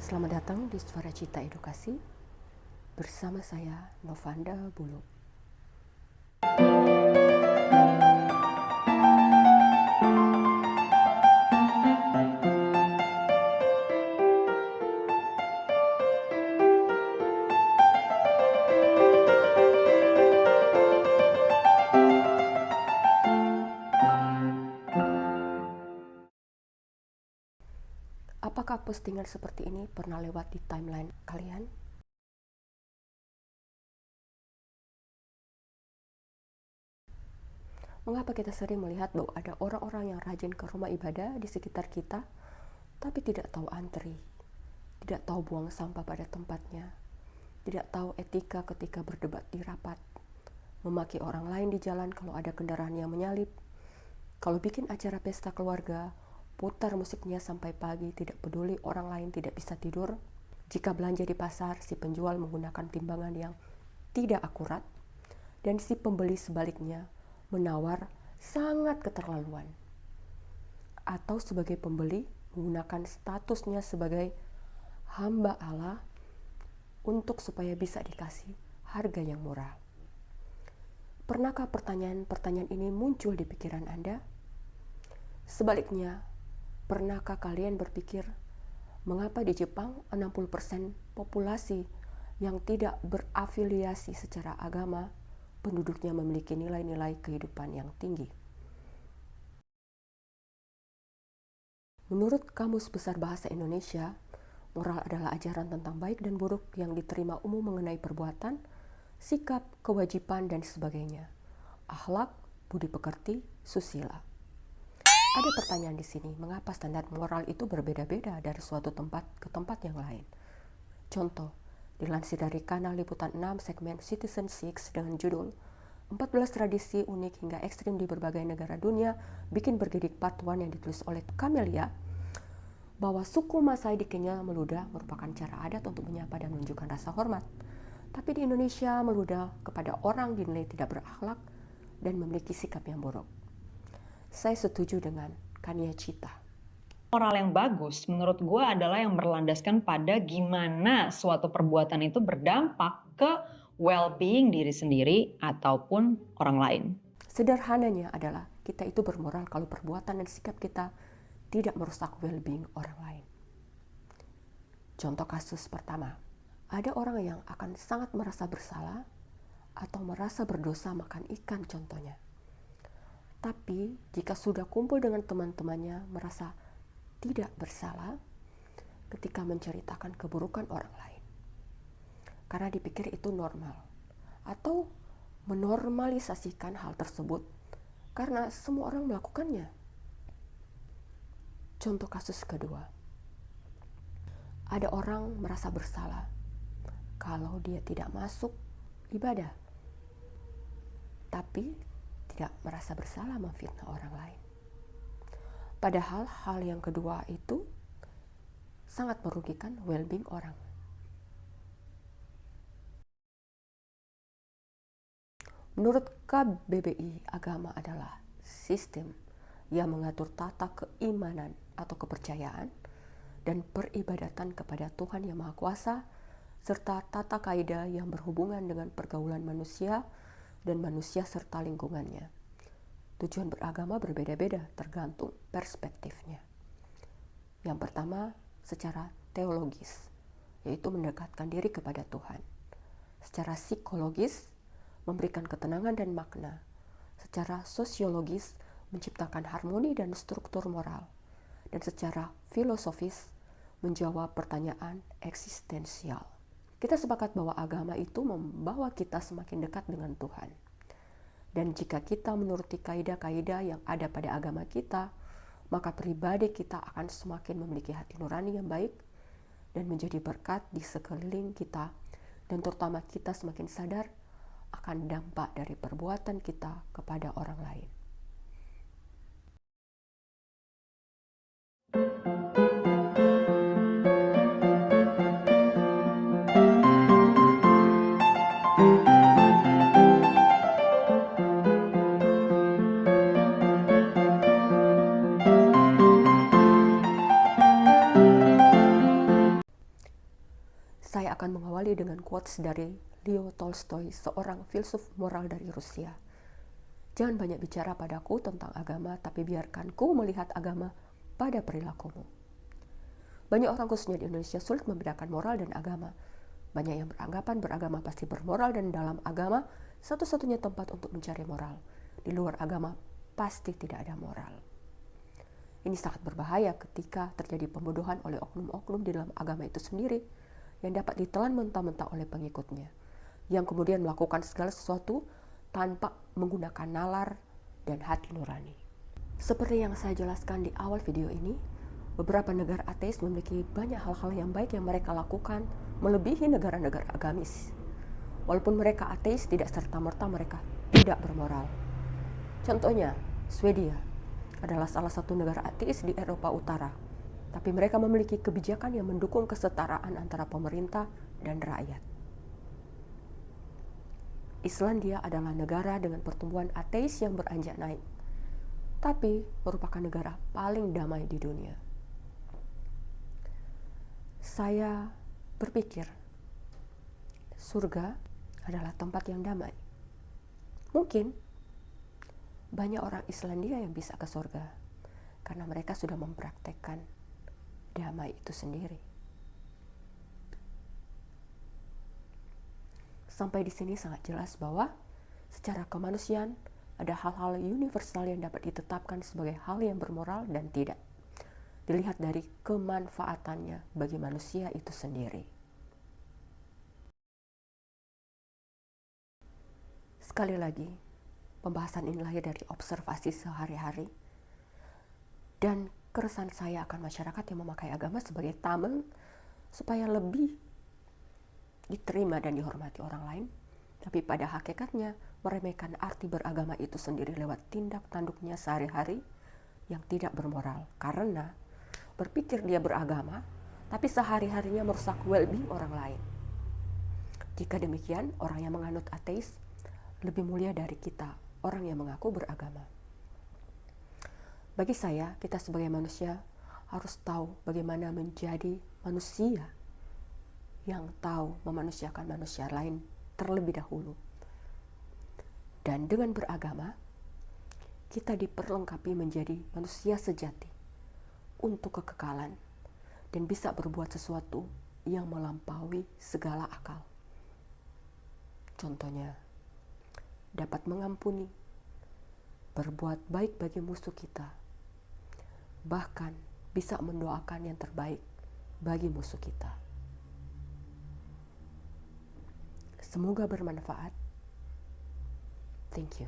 Selamat datang di Suara Cita Edukasi bersama saya Novanda Bulu. Apakah postingan seperti ini pernah lewat di timeline kalian? Mengapa kita sering melihat bahwa ada orang-orang yang rajin ke rumah ibadah di sekitar kita, tapi tidak tahu antri, tidak tahu buang sampah pada tempatnya, tidak tahu etika ketika berdebat di rapat, memaki orang lain di jalan kalau ada kendaraan yang menyalip, kalau bikin acara pesta keluarga, putar musiknya sampai pagi, tidak peduli orang lain tidak bisa tidur. Jika belanja di pasar, si penjual menggunakan timbangan yang tidak akurat, dan si pembeli sebaliknya menawar sangat keterlaluan. Atau sebagai pembeli, menggunakan statusnya sebagai hamba Allah untuk supaya bisa dikasih harga yang murah. Pernahkah pertanyaan-pertanyaan ini muncul di pikiran Anda? Sebaliknya, pernahkah kalian berpikir, mengapa di Jepang 60% populasi yang tidak berafiliasi secara agama, penduduknya memiliki nilai-nilai kehidupan yang tinggi? Menurut Kamus Besar Bahasa Indonesia, moral adalah ajaran tentang baik dan buruk yang diterima umum mengenai perbuatan, sikap, kewajiban, dan sebagainya. Akhlak, budi pekerti, susila. Ada pertanyaan di sini, mengapa standar moral itu berbeda-beda dari suatu tempat ke tempat yang lain? Contoh, dilansir dari Kanal Liputan 6 segmen Citizen Six dengan judul 14 tradisi unik hingga ekstrim di berbagai negara dunia bikin bergidik part 1 yang ditulis oleh Camelia, bahwa suku Masai di Kenya meludah merupakan cara adat untuk menyapa dan menunjukkan rasa hormat. Tapi di Indonesia meludah kepada orang dinilai tidak berakhlak dan memiliki sikap yang buruk. Saya setuju dengan Kania Cita. Moral yang bagus menurut gue adalah yang berlandaskan pada gimana suatu perbuatan itu berdampak ke well-being diri sendiri ataupun orang lain. Sederhananya adalah kita itu bermoral kalau perbuatan dan sikap kita tidak merusak well-being orang lain. Contoh kasus pertama, ada orang yang akan sangat merasa bersalah atau merasa berdosa makan ikan contohnya. Tapi jika sudah kumpul dengan teman-temannya merasa tidak bersalah ketika menceritakan keburukan orang lain. Karena dipikir itu normal. Atau menormalisasikan hal tersebut karena semua orang melakukannya. Contoh kasus kedua. Ada orang merasa bersalah kalau dia tidak masuk ibadah. Tapi tidak merasa bersalah memfitnah orang lain. Padahal hal yang kedua itu sangat merugikan well-being orang. Menurut KBBI, agama adalah sistem yang mengatur tata keimanan atau kepercayaan dan peribadatan kepada Tuhan Yang Maha Kuasa, serta tata kaidah yang berhubungan dengan pergaulan manusia dan manusia serta lingkungannya. Tujuan beragama berbeda-beda tergantung perspektifnya. Yang pertama, secara teologis, yaitu mendekatkan diri kepada Tuhan. Secara psikologis, memberikan ketenangan dan makna. Secara sosiologis, menciptakan harmoni dan struktur moral. Dan secara filosofis, menjawab pertanyaan eksistensial. Kita sepakat bahwa agama itu membawa kita semakin dekat dengan Tuhan. Dan jika kita menuruti kaidah-kaidah yang ada pada agama kita, maka pribadi kita akan semakin memiliki hati nurani yang baik dan menjadi berkat di sekeliling kita. Dan terutama kita semakin sadar akan dampak dari perbuatan kita kepada orang lain. Saya akan mengawali dengan quotes dari Leo Tolstoy, seorang filsuf moral dari Rusia. Jangan banyak bicara padaku tentang agama, tapi biarkan ku melihat agama pada perilakumu. Banyak orang khususnya di Indonesia sulit membedakan moral dan agama. Banyak yang beranggapan beragama pasti bermoral dan dalam agama satu-satunya tempat untuk mencari moral. Di luar agama pasti tidak ada moral. Ini sangat berbahaya ketika terjadi pembodohan oleh oknum-oknum di dalam agama itu sendiri yang dapat ditelan mentah-mentah oleh pengikutnya, yang kemudian melakukan segala sesuatu tanpa menggunakan nalar dan hati nurani. Seperti yang saya jelaskan di awal video ini, beberapa negara ateis memiliki banyak hal-hal yang baik yang mereka lakukan melebihi negara-negara agamis. Walaupun mereka ateis, tidak serta-merta mereka tidak bermoral. Contohnya, Swedia adalah salah satu negara ateis di Eropa Utara, tapi mereka memiliki kebijakan yang mendukung kesetaraan antara pemerintah dan rakyat. Islandia adalah negara dengan pertumbuhan ateis yang beranjak naik, tapi merupakan negara paling damai di dunia. Saya berpikir, surga adalah tempat yang damai. Mungkin banyak orang Islandia yang bisa ke surga karena mereka sudah mempraktekkan damai itu sendiri. Sampai di sini sangat jelas bahwa secara kemanusiaan ada hal-hal universal yang dapat ditetapkan sebagai hal yang bermoral dan tidak. Dilihat dari kemanfaatannya bagi manusia itu sendiri. Sekali lagi, pembahasan ini lahir dari observasi sehari-hari dan keresahan saya akan masyarakat yang memakai agama sebagai tameng supaya lebih diterima dan dihormati orang lain, tapi pada hakikatnya meremehkan arti beragama itu sendiri lewat tindak tanduknya sehari-hari yang tidak bermoral, karena berpikir dia beragama tapi sehari-harinya merusak well-being orang lain. Jika demikian, orang yang menganut ateis lebih mulia dari kita, orang yang mengaku beragama. Bagi saya, kita sebagai manusia harus tahu bagaimana menjadi manusia yang tahu memanusiakan manusia lain terlebih dahulu. Dan dengan beragama, kita diperlengkapi menjadi manusia sejati untuk kekekalan dan bisa berbuat sesuatu yang melampaui segala akal. Contohnya, dapat mengampuni, berbuat baik bagi musuh kita, bahkan bisa mendoakan yang terbaik bagi musuh kita. Semoga bermanfaat. Thank you.